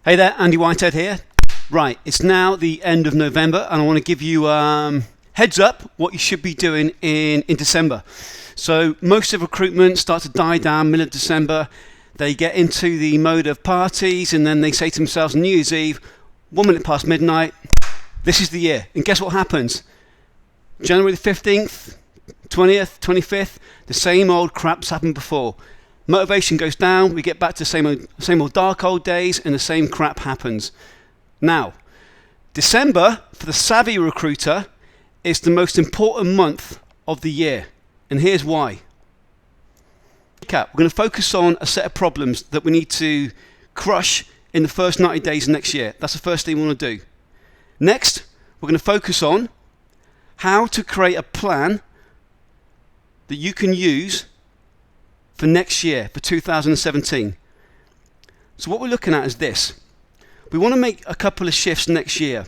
Hey there, Andy Whitehead here. Right, it's now the end of November and I want to give you heads up what you should be doing in December. So most of recruitment starts to die down middle of December. They get into the mode of parties and then they say to themselves on New Year's Eve, 1 minute past midnight, this is the year. And guess what happens? January the 15th, 20th, 25th, the same old crap's happened before. Motivation goes down, we get back to the same old dark old days, and the same crap happens. Now, December, for the savvy recruiter, is the most important month of the year. And here's why. We're going to focus on a set of problems that we need to crush in the first 90 days of next year. That's the first thing we want to do. Next, we're going to focus on how to create a plan that you can use for next year, for 2017. So what we're looking at is this. We want to make a couple of shifts next year.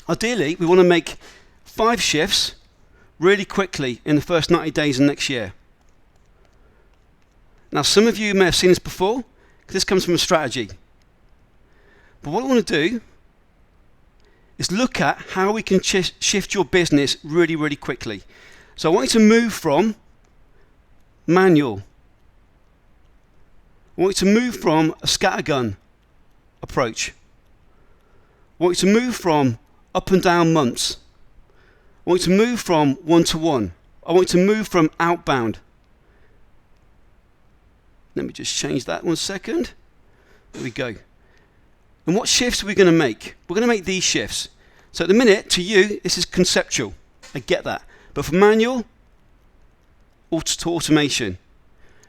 Ideally, we want to make 5 shifts really quickly in the first 90 days of next year. Now, some of you may have seen this before, because this comes from a strategy. But what I want to do is look at how we can shift your business really, really quickly. So I want you to move from manual. I want you to move from a scattergun approach. I want you to move from up and down months. I want you to move from one-to-one. I want you to move from outbound. Let me just change that 1 second. There we go. And what shifts are we going to make? We're going to make these shifts. So at the minute, to you, this is conceptual. I get that. But from manual to automation.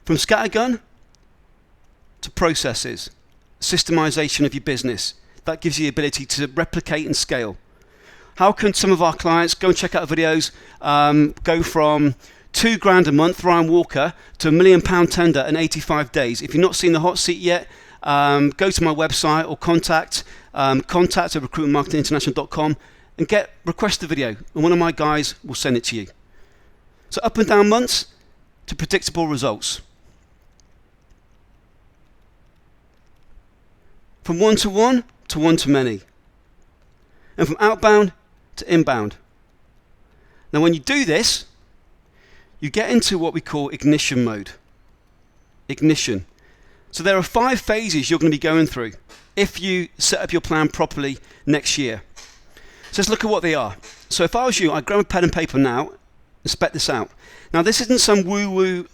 From scattergun to processes, systemization of your business. That gives you the ability to replicate and scale. How can some of our clients, go and check out the videos, go from $2,000 a month, Ryan Walker, to £1 million tender in 85 days? If you've not seen the hot seat yet, go to my website or contact at recruitmentmarketinginternational.com and request the video, and one of my guys will send it to you. So up and down months to predictable results. From one-to-one to one-to-many. And from outbound to inbound. Now when you do this, you get into what we call ignition mode. Ignition. So there are 5 phases you're going to be going through if you set up your plan properly next year. So let's look at what they are. So if I was you, I'd grab a pen and paper now and spec this out. Now this isn't some woo-woo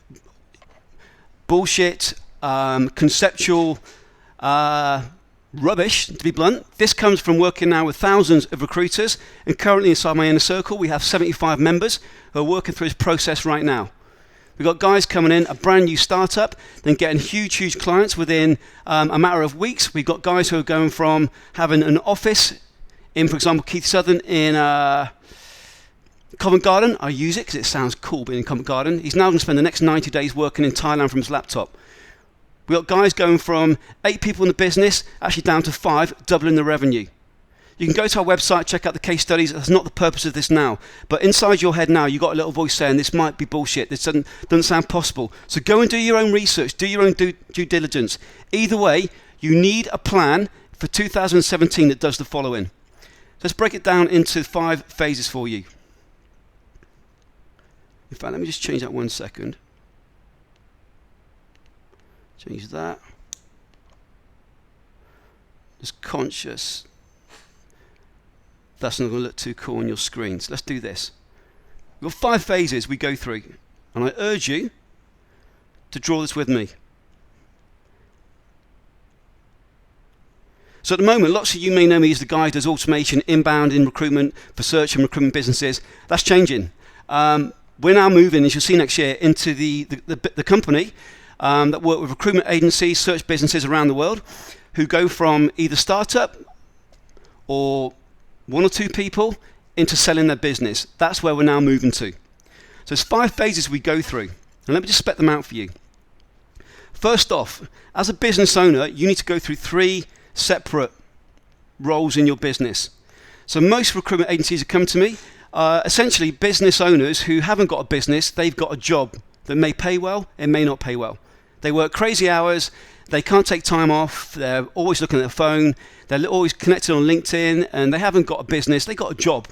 bullshit, conceptual rubbish, to be blunt. This comes from working now with thousands of recruiters, and currently inside my inner circle we have 75 members who are working through this process right now. We've got guys coming in, a brand new startup, then getting huge clients within a matter of weeks. We've got guys who are going from having an office in, for example, Keith Southern in Covent Garden. I use it because it sounds cool being in Covent Garden. He's now going to spend the next 90 days working in Thailand from his laptop. We've got guys going from 8 people in the business, actually down to 5, doubling the revenue. You can go to our website, check out the case studies. That's not the purpose of this now. But inside your head now, you've got a little voice saying, this might be bullshit. This doesn't sound possible. So go and do your own research. Do your own due diligence. Either way, you need a plan for 2017 that does the following. Let's break it down into 5 phases for you. In fact, let me just change that 1 second. Change that. Just conscious. That's not going to look too cool on your screen. So let's do this. We've got 5 phases we go through, and I urge you to draw this with me. So at the moment, lots of you may know me as the guy who does automation inbound in recruitment for search and recruitment businesses. That's changing. We're now moving, as you'll see next year, into the company that work with recruitment agencies, search businesses around the world, who go from either startup or 1 or 2 people into selling their business. That's where we're now moving to. So there's 5 phases we go through, and let me just spec them out for you. First off, as a business owner, you need to go through 3 separate roles in your business. So most recruitment agencies have come to me, essentially business owners who haven't got a business, they've got a job that may pay well, it may not pay well. They work crazy hours, They can't take time off. They're always looking at their phone. They're always connected on LinkedIn, and they haven't got a business. They got a job,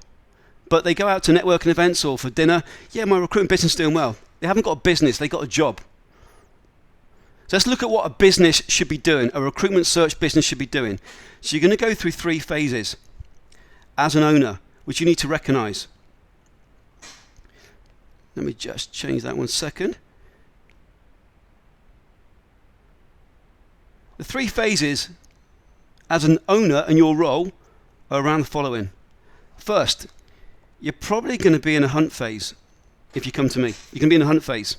but they go out to networking events or for dinner. Yeah, my recruitment business is doing well. They haven't got a business. They got a job. So let's look at what a business should be doing. A recruitment search business should be doing. So you're going to go through 3 phases as an owner, which you need to recognize. Let me just change that 1 second. The 3 phases as an owner and your role are around the following. First, you're probably going to be in a hunt phase. If you come to me, you're going to be in a hunt phase.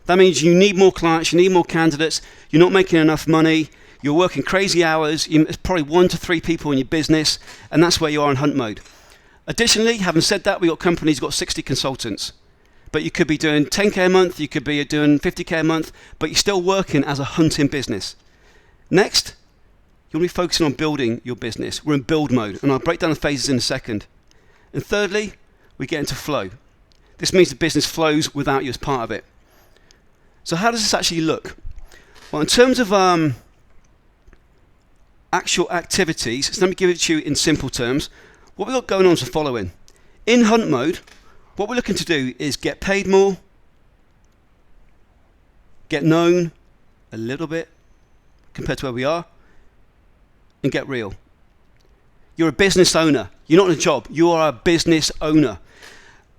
That means you need more clients, you need more candidates, you're not making enough money, you're working crazy hours, there's probably 1 to 3 people in your business, and that's where you are in hunt mode. Additionally, having said that, we've got companies, got 60 consultants. But you could be doing 10k a month, you could be doing 50k a month, but you're still working as a hunting business. Next, you'll be focusing on building your business. We're in build mode, and I'll break down the phases in a second. And thirdly, we get into flow. This means the business flows without you as part of it. So how does this actually look? Well, in terms of actual activities, so let me give it to you in simple terms. What we've got going on is the following. In hunt mode, what we're looking to do is get paid more, get known a little bit compared to where we are, and get real. You're a business owner. You're not in a job. You are a business owner.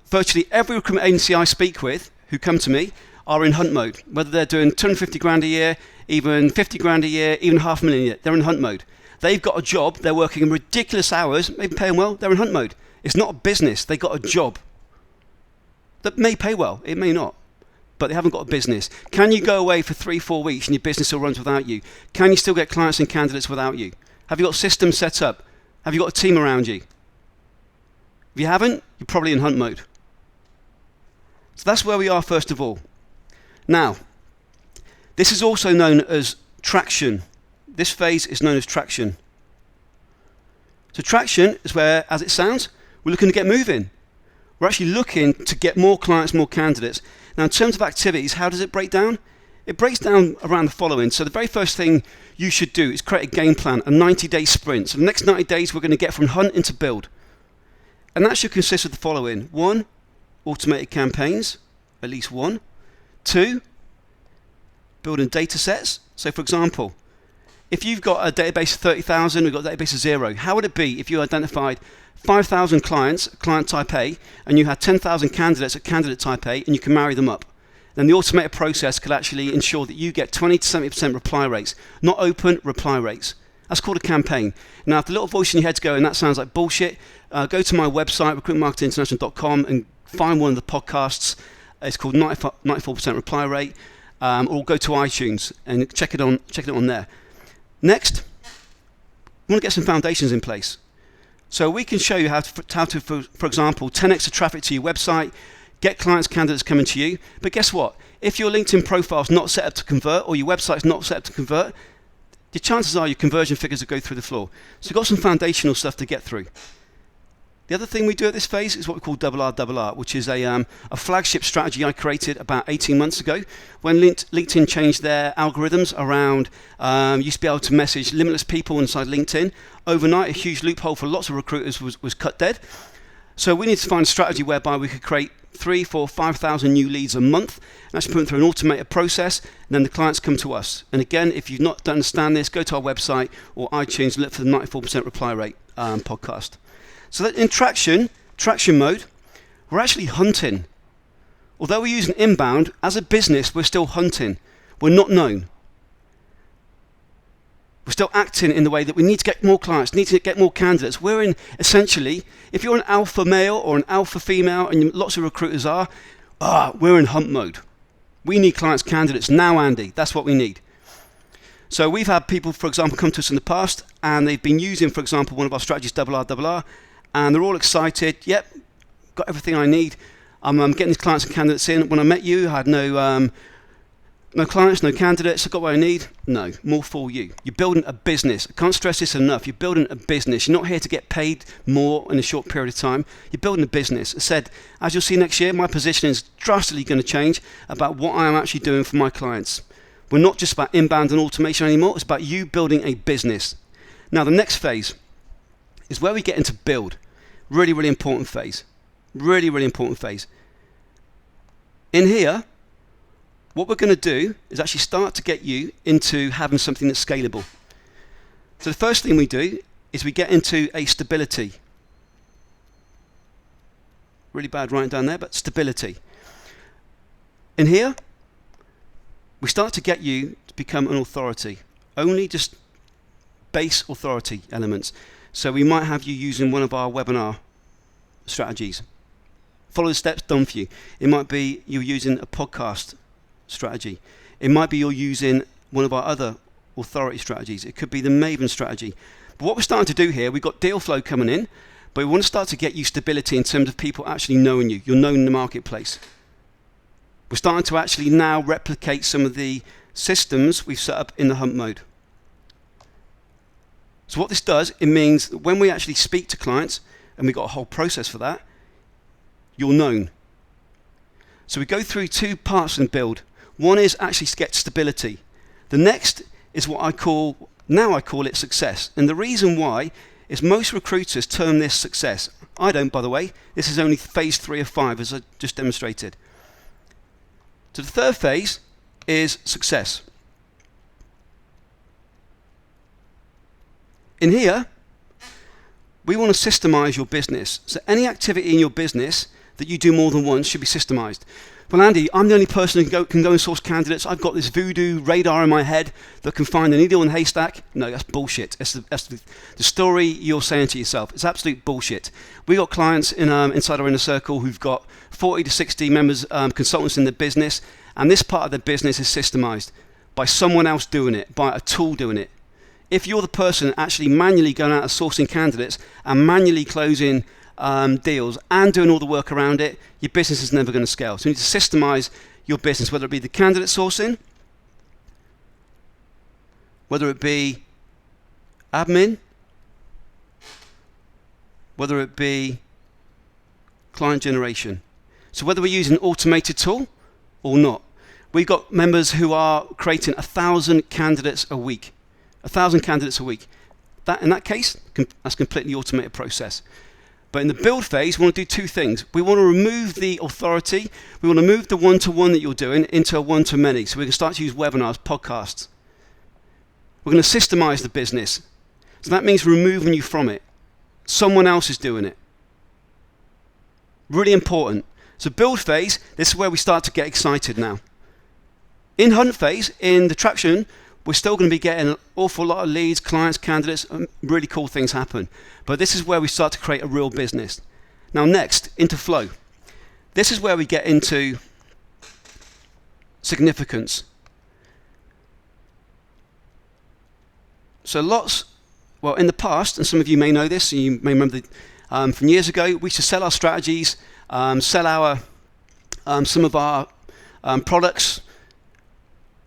Virtually every recruitment agency I speak with who come to me are in hunt mode. Whether they're doing 250 grand a year, even 50 grand a year, even $500,000 a year, they're in hunt mode. They've got a job. They're working ridiculous hours, maybe paying well. They're in hunt mode. It's not a business. They got a job that may pay well. It may not. But they haven't got a business. Can you go away for 3-4 weeks and your business still runs without you? Can you still get clients and candidates without you? Have you got systems set up? Have you got a team around you? If you haven't, you're probably in hunt mode. So that's where we are first of all. Now, this is also known as traction. This phase is known as traction. So traction is where, as it sounds, we're looking to get moving. We're actually looking to get more clients, more candidates. Now, in terms of activities, how does it break down? It breaks down around the following. So the very first thing you should do is create a game plan, a 90-day sprint. So the next 90 days, we're going to get from hunt into build. And that should consist of the following. 1, automated campaigns, at least 1. 2, building data sets. So for example, if you've got a database of 30,000, we've got a database of 0, how would it be if you identified 5,000 clients, client type A, and you had 10,000 candidates at candidate type A, and you can marry them up? Then the automated process could actually ensure that you get 20 to 70% reply rates, not open reply rates. That's called a campaign. Now, if the little voice in your head's going, that sounds like bullshit, go to my website, recruitmentmarketinginternational.com, and find one of the podcasts. It's called 94% reply rate, or go to iTunes and check it on there. Next, we want to get some foundations in place. So we can show you how to for example, 10x the traffic to your website, get clients, candidates coming to you. But guess what? If your LinkedIn profile is not set up to convert, or your website's not set up to convert, the chances are your conversion figures will go through the floor. So we've got some foundational stuff to get through. The other thing we do at this phase is what we call RRR, which is a flagship strategy I created about 18 months ago when LinkedIn changed their algorithms around, you used to be able to message limitless people inside LinkedIn. Overnight, a huge loophole for lots of recruiters was cut dead. So we need to find a strategy whereby we could create 3, 4, 5,000 new leads a month, and actually put them through an automated process, and then the clients come to us. And again, if you've not understand this, go to our website or iTunes and look for the 94% reply rate podcast. So that in traction mode, we're actually hunting. Although we're using inbound, as a business, we're still hunting. We're not known. We're still acting in the way that we need to get more clients, need to get more candidates. We're in, essentially, if you're an alpha male or an alpha female, and lots of recruiters are, we're in hunt mode. We need clients, candidates now, Andy. That's what we need. So we've had people, for example, come to us in the past, and they've been using, for example, one of our strategies, RRR, and they're all excited. Yep, got everything I need. I'm getting these clients and candidates in. When I met you, I had no clients, no candidates. I got what I need. No, more for you. You're building a business. I can't stress this enough. You're building a business. You're not here to get paid more in a short period of time. You're building a business. I said, as you'll see next year, my position is drastically going to change about what I am actually doing for my clients. We're not just about inbound and automation anymore. It's about you building a business. Now, the next phase is where we get into build. Really, really important phase. Really, really important phase. In here, what we're going to do is actually start to get you into having something that's scalable. So the first thing we do is we get into a stability. Really bad writing down there, but stability. In here, we start to get you to become an authority. Only just base authority elements. So we might have you using one of our webinar strategies. Follow the steps, done for you. It might be you're using a podcast strategy. It might be you're using one of our other authority strategies. It could be the Maven strategy. But what we're starting to do here, we've got deal flow coming in, but we want to start to get you stability in terms of people actually knowing you. You're known in the marketplace. We're starting to actually now replicate some of the systems we've set up in the hunt mode. So what this does, it means that when we actually speak to clients, and we've got a whole process for that, you're known. So we go through two parts in build. One is actually get stability. The next is what I call it success. And the reason why is most recruiters term this success. I don't, by the way. This is only phase 3 of 5, as I just demonstrated. So the third phase is success. In here, we want to systemize your business. So any activity in your business that you do more than once should be systemized. Well, Andy, I'm the only person who can go and source candidates. I've got this voodoo radar in my head that can find a needle in a haystack. No, that's bullshit. That's the story you're saying to yourself. It's absolute bullshit. We got clients inside our inner circle who've got 40 to 60 members, consultants in their business, and this part of their business is systemized by someone else doing it, by a tool doing it. If you're the person actually manually going out and sourcing candidates and manually closing deals and doing all the work around it, your business is never going to scale. So you need to systemize your business, whether it be the candidate sourcing, whether it be admin, whether it be client generation. So whether we're using an automated tool or not, we've got members who are creating 1,000 candidates a week. 1,000 candidates a week. That, in that case, that's a completely automated process. But in the build phase, we want to do two things. We want to remove the authority. We want to move the one-to-one that you're doing into a one-to-many. So we can start to use webinars, podcasts. We're going to systemize the business. So that means removing you from it. Someone else is doing it. Really important. So build phase, this is where we start to get excited now. In hunt phase, in the traction, we're still going to be getting an awful lot of leads, clients, candidates, and really cool things happen. But this is where we start to create a real business. Now next, into flow. This is where we get into significance. So in the past, and some of you may know this, and you may remember from years ago, we used to sell our strategies, sell our some of our products.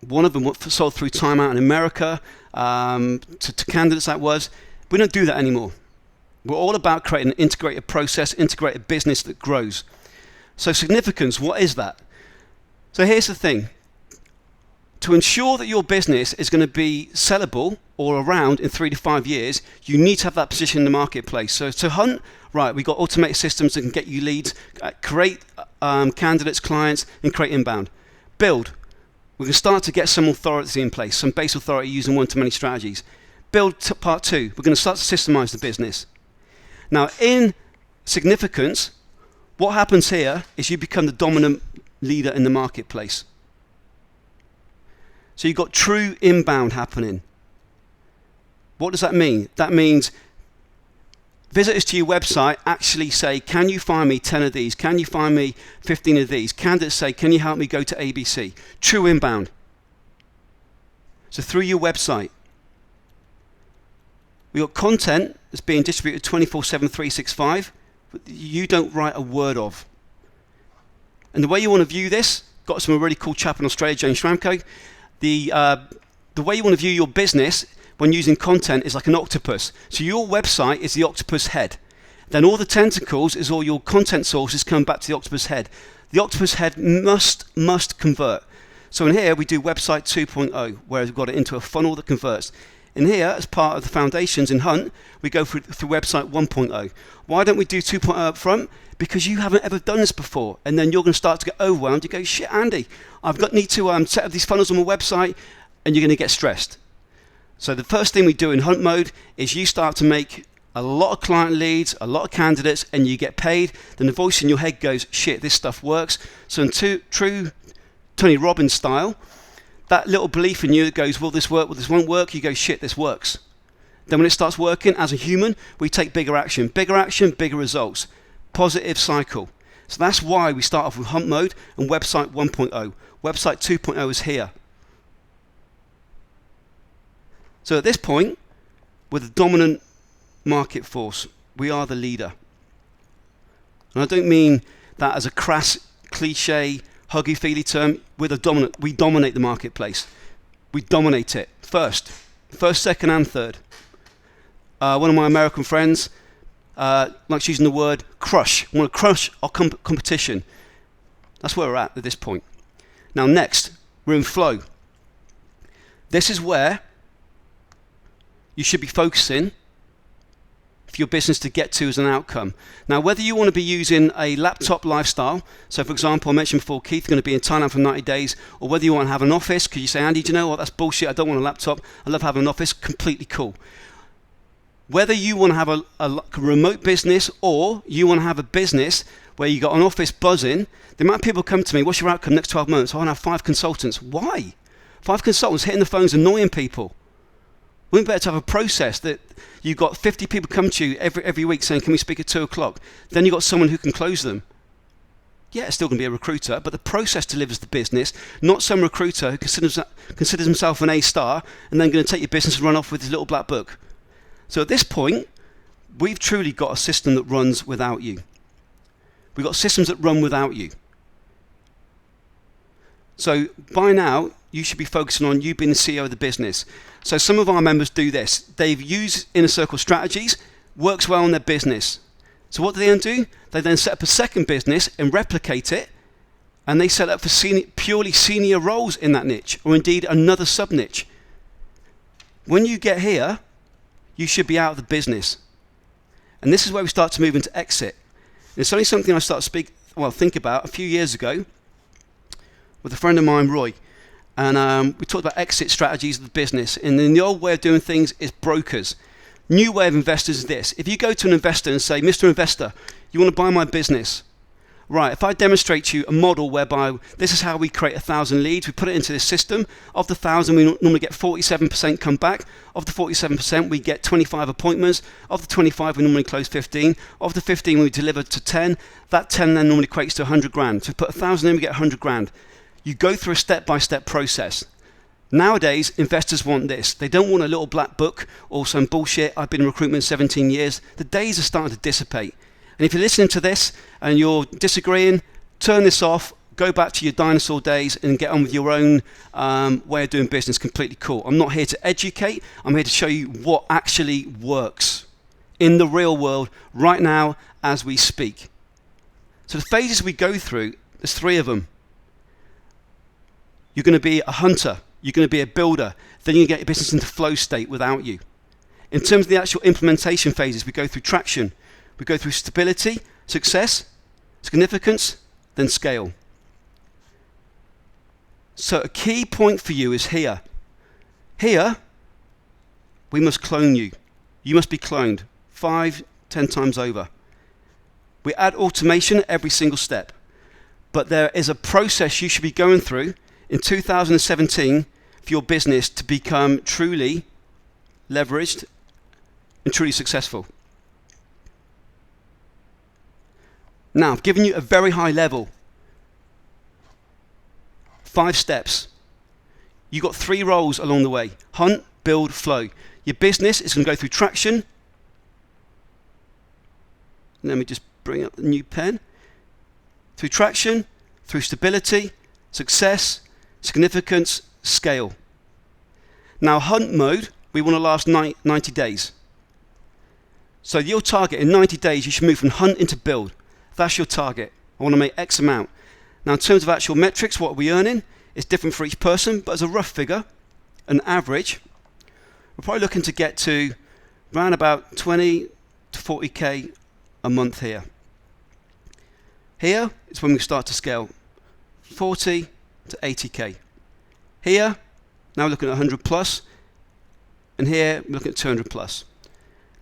One of them was sold through Time Out in America to candidates, that was. We don't do that anymore. We're all about creating an integrated process, integrated business that grows. So significance, what is that? So here's the thing. To ensure that your business is going to be sellable or around in 3 to 5 years, you need to have that position in the marketplace. So to hunt, right, we've got automated systems that can get you leads, create candidates, clients, and create inbound. Build. We can start to get some authority in place, some base authority using one-to-many strategies. Build part 2. We're going to start to systemize the business. Now, in significance, what happens here is you become the dominant leader in the marketplace. So you've got true inbound happening. What does that mean? That means visitors to your website actually say, can you find me 10 of these? Can you find me 15 of these? Candidates say, can you help me go to ABC? True inbound. So through your website. We've got content that's being distributed 24/7, 365, but you don't write a word of. And the way you want to view this, got some really cool chap in Australia, James Schramko. The way you want to view your business when using content is like an octopus. So your website is the octopus head. Then all the tentacles is all your content sources come back to the octopus head. The octopus head must convert. So in here we do website 2.0, where we've got it into a funnel that converts. In here, as part of the foundations in Hunt, we go through website 1.0. Why don't we do 2.0 up front? Because you haven't ever done this before, and then you're going to start to get overwhelmed. You go, shit, Andy, need to set up these funnels on my website, and you're going to get stressed. So the first thing we do in Hunt mode is you start to make a lot of client leads, a lot of candidates, and you get paid. Then the voice in your head goes, shit, this stuff works. So in true Tony Robbins style, that little belief in you that goes, will this work, will this won't work, you go, shit, this works. Then when it starts working, as a human, we take bigger action, bigger results. Positive cycle. So that's why we start off with Hunt mode and website 1.0. Website 2.0 is here. So at this point, we're the dominant market force. We are the leader. And I don't mean that as a crass, cliche, huggy-feely term. We're the dominant. We dominate the marketplace. We dominate it. First, second, and third. One of my American friends likes using the word crush. We want to crush our competition. That's where we're at this point. Now next, we're in flow. This is where you should be focusing for your business to get to as an outcome. Now, whether you want to be using a laptop lifestyle, so for example, I mentioned before, Keith going to be in Thailand for 90 days, or whether you want to have an office, because you say, Andy, do you know what, that's bullshit, I don't want a laptop, I love having an office, completely cool. Whether you want to have a remote business, or you want to have a business where you got an office buzzing, the amount of people come to me, what's your outcome next 12 months? I want to have 5 consultants. Why? 5 consultants hitting the phones, annoying people. Wouldn't it be better to have a process that you've got 50 people come to you every week saying, can we speak at 2 o'clock? Then you've got someone who can close them. Yeah, it's still going to be a recruiter, but the process delivers the business, not some recruiter who considers himself an A-star and then going to take your business and run off with his little black book. So at this point, we've truly got a system that runs without you. We've got systems that run without you. So by now, you should be focusing on you being the CEO of the business. So some of our members do this. They've used inner circle strategies, works well in their business. So what do they then do? They then set up a second business and replicate it, and they set up for purely senior roles in that niche, or indeed another sub-niche. When you get here, you should be out of the business. And this is where we start to move into exit. And it's only something I started to think about a few years ago with a friend of mine, Roy. And we talked about exit strategies of the business. And then the old way of doing things is brokers. New way of investors is this. If you go to an investor and say, Mr. Investor, you want to buy my business? Right, if I demonstrate to you a model whereby this is how we create 1,000 leads, we put it into this system. Of the 1,000, we normally get 47% come back. Of the 47%, we get 25 appointments. Of the 25, we normally close 15. Of the 15, we deliver to 10. That 10 then normally equates to 100 grand. So we put 1,000 in, we get 100 grand. You go through a step-by-step process. Nowadays, investors want this. They don't want a little black book or some bullshit. I've been in recruitment 17 years. The days are starting to dissipate. And if you're listening to this and you're disagreeing, turn this off, go back to your dinosaur days and get on with your own way of doing business. Completely cool. I'm not here to educate. I'm here to show you what actually works in the real world right now as we speak. So the phases we go through, there's 3 of them. You're going to be a hunter. You're going to be a builder. Then you get your business into flow state without you. In terms of the actual implementation phases, we go through traction. We go through stability, success, significance, then scale. So a key point for you is here. Here, we must clone you. You must be cloned 5, 10 times over. We add automation at every single step. But there is a process you should be going through in 2017 for your business to become truly leveraged and truly successful. Now, I've given you a very high level. 5 steps. You've got 3 roles along the way. Hunt, build, flow. Your business is going to go through traction. Let me just bring up the new pen. Through traction, through stability, success, significance, scale. Now, hunt mode, we want to last 90 days. So your target in 90 days, you should move from hunt into build. That's your target. I want to make X amount. Now, in terms of actual metrics, what are we earning? It's different for each person, but as a rough figure, an average, we're probably looking to get to around about 20 to 40k a month here. Here is when we start to scale 40 to 80k. Here, now we're looking at 100 plus, and here we're looking at 200 plus.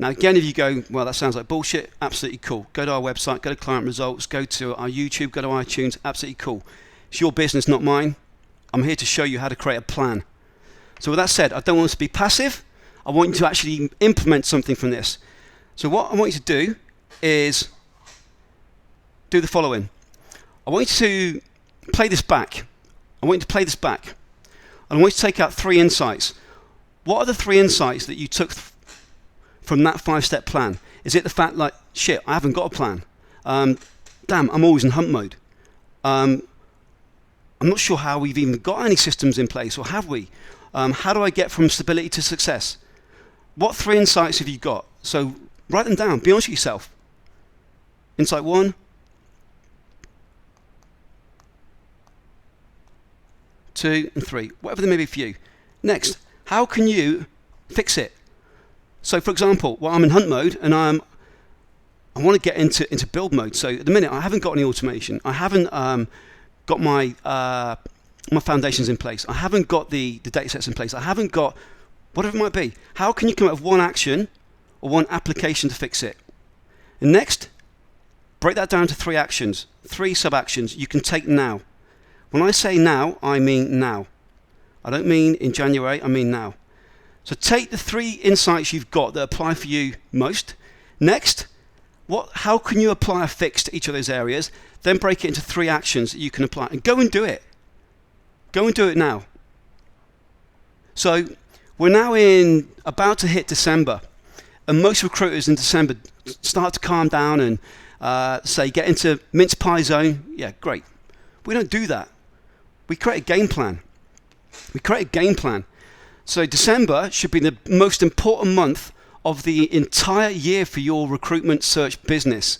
Now again, if you go, well, that sounds like bullshit, absolutely cool. Go to our website, go to client results, go to our YouTube, go to iTunes, absolutely cool. It's your business, not mine. I'm here to show you how to create a plan. So with that said, I don't want us to be passive. I want you to actually implement something from this. So what I want you to do is do the following. I want you to play this back. And I want you to take out 3 insights. What are the 3 insights that you took from that 5-step plan? Is it the fact like, shit, I haven't got a plan. Damn, I'm always in hunt mode. I'm not sure how we've even got any systems in place, or have we? How do I get from stability to success? What 3 insights have you got? So write them down. Be honest with yourself. Insight 1, 2, and 3. Whatever they may be for you. Next, how can you fix it? So for example, well, I'm in hunt mode and I want to get into build mode. So at the minute, I haven't got any automation. I haven't got my foundations in place. I haven't got the data sets in place. I haven't got whatever it might be. How can you come up with one action or one application to fix it? And next, break that down to 3 actions, 3 sub-actions you can take now. When I say now, I mean now. I don't mean in January, I mean now. So take the 3 insights you've got that apply for you most. Next, how can you apply a fix to each of those areas? Then break it into 3 actions that you can apply. And go and do it. Go and do it now. So we're now about to hit December. And most recruiters in December start to calm down and say, get into mince pie zone. Yeah, great. We don't do that. We create a game plan. So December should be the most important month of the entire year for your recruitment search business.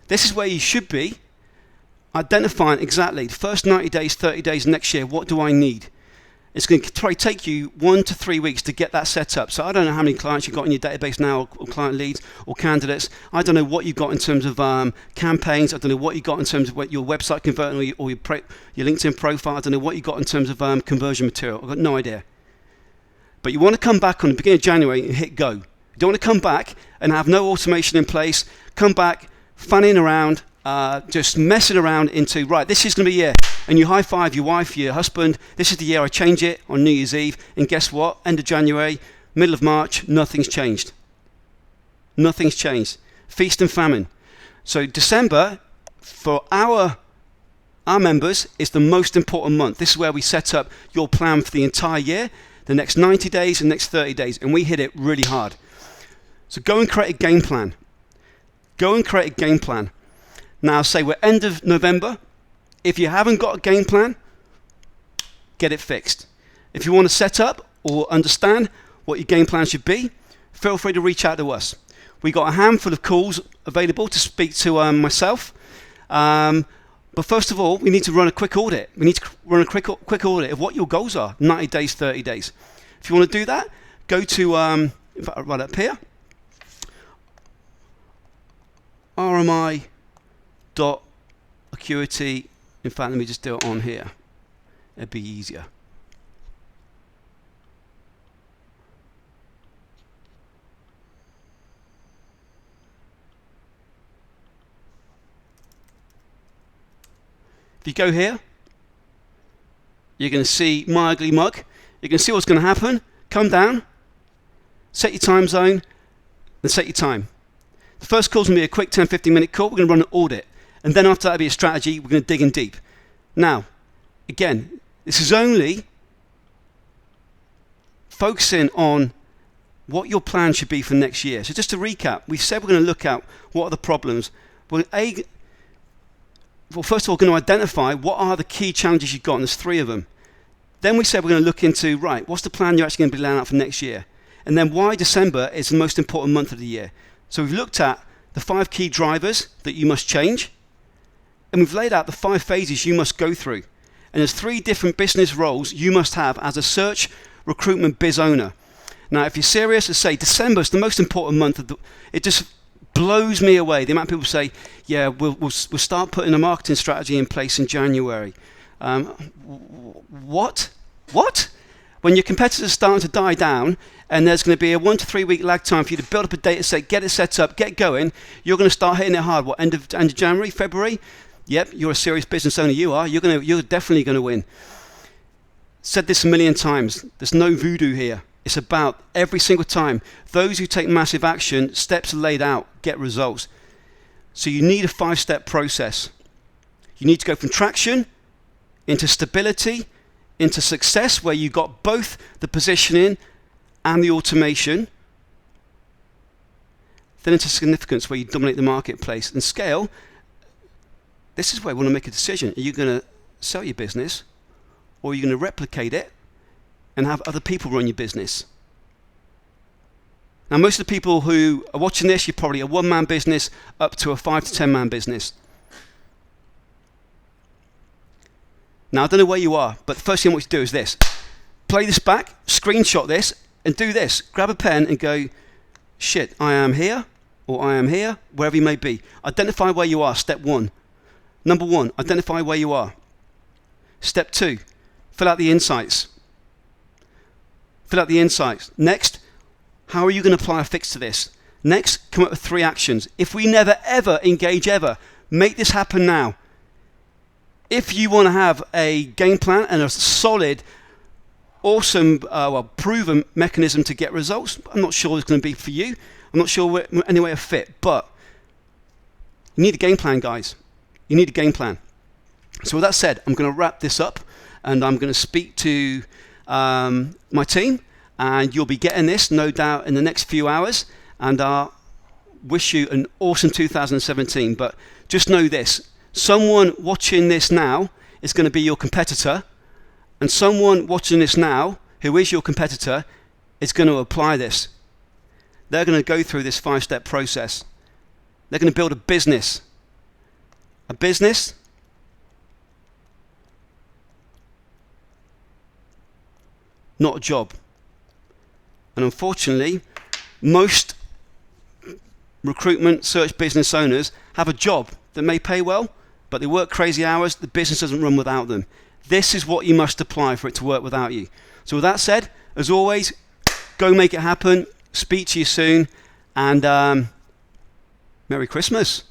This is where you should be identifying exactly the first 90 days, 30 days next year, what do I need? It's going to probably take you 1 to 3 weeks to get that set up. So I don't know how many clients you've got in your database now, or client leads, or candidates. I don't know what you've got in terms of campaigns. I don't know what you've got in terms of what your website converting or your LinkedIn profile. I don't know what you've got in terms of conversion material. I've got no idea. But you want to come back on the beginning of January and hit go. You don't want to come back and have no automation in place. Come back, fanning around, just messing around into, right, this is going to be a year. And you high five your wife, your husband. This is the year I change it on New Year's Eve. And guess what? End of January, middle of March, nothing's changed. Nothing's changed. Feast and famine. So December, for our members, is the most important month. This is where we set up your plan for the entire year, the next 90 days and next 30 days. And we hit it really hard. So go and create a game plan. Now say we're end of November. If you haven't got a game plan, get it fixed. If you want to set up or understand what your game plan should be, feel free to reach out to us. We got a handful of calls available to speak to myself. But first of all, we need to run a quick audit. We need to run a quick audit of what your goals are, 90 days, 30 days. If you want to do that, go to, in fact, right up here, rmi.acuity. In fact, let me just do it on here. It'd be easier. If you go here, you're going to see my ugly mug. You can see what's going to happen. Come down, set your time zone, and set your time. The first call is going to be a quick 10-15 minute call. We're going to run an audit. And then after that will be a strategy. We're going to dig in deep. Now, again, this is only focusing on what your plan should be for next year. So just to recap, we said we're going to look at what are the problems. Well, first of all, we're going to identify what are the key challenges you've got, and there's 3 of them. Then we said we're going to look into, right, what's the plan you're actually going to be laying out for next year? And then why December is the most important month of the year. So we've looked at the 5 key drivers that you must change. And we've laid out the 5 phases you must go through. And there's 3 different business roles you must have as a search recruitment biz owner. Now, if you're serious, I say December is the most important month of it just blows me away. The amount of people say, yeah, we'll start putting a marketing strategy in place in January. What? When your competitors are starting to die down and there's going to be a 1 to 3 week lag time for you to build up a data set, get it set up, get going, you're going to start hitting it hard. What, end of January, February? Yep, you're a serious business owner, you are. You're definitely going to win. Said this a million times. There's no voodoo here. It's about every single time. Those who take massive action, steps are laid out, get results. So you need a 5-step process. You need to go from traction into stability, into success, where you got both the positioning and the automation, then into significance, where you dominate the marketplace. And scale, this is where we want to make a decision. Are you going to sell your business, or are you going to replicate it and have other people run your business? Now, most of the people who are watching this, you're probably a 1-man business up to a 5 to 10-man business. Now, I don't know where you are, but the first thing I want you to do is this. Play this back, screenshot this, and do this. Grab a pen and go, shit, I am here, or I am here, wherever you may be. Identify where you are, step 1. Number 1, identify where you are. Step 2, fill out the insights. Fill out the insights. Next, how are you going to apply a fix to this? Next, come up with 3 actions. If we never, ever engage ever, make this happen now. If you want to have a game plan and a solid, awesome, proven mechanism to get results, I'm not sure it's going to be for you. I'm not sure any way of fit, but you need a game plan, guys. You need a game plan. So with that said, I'm going to wrap this up, and I'm going to speak to my team, and you'll be getting this, no doubt, in the next few hours, and I wish you an awesome 2017. But just know this. Someone watching this now is going to be your competitor, and someone watching this now who is your competitor is going to apply this. They're going to go through this 5-step process. They're going to build a business. A business not a job. And unfortunately, most recruitment search business owners have a job that may pay well, but they work crazy hours, the business doesn't run without them. This is what you must apply for it to work without you. So with that said, as always, go make it happen. Speak to you soon, and Merry Christmas.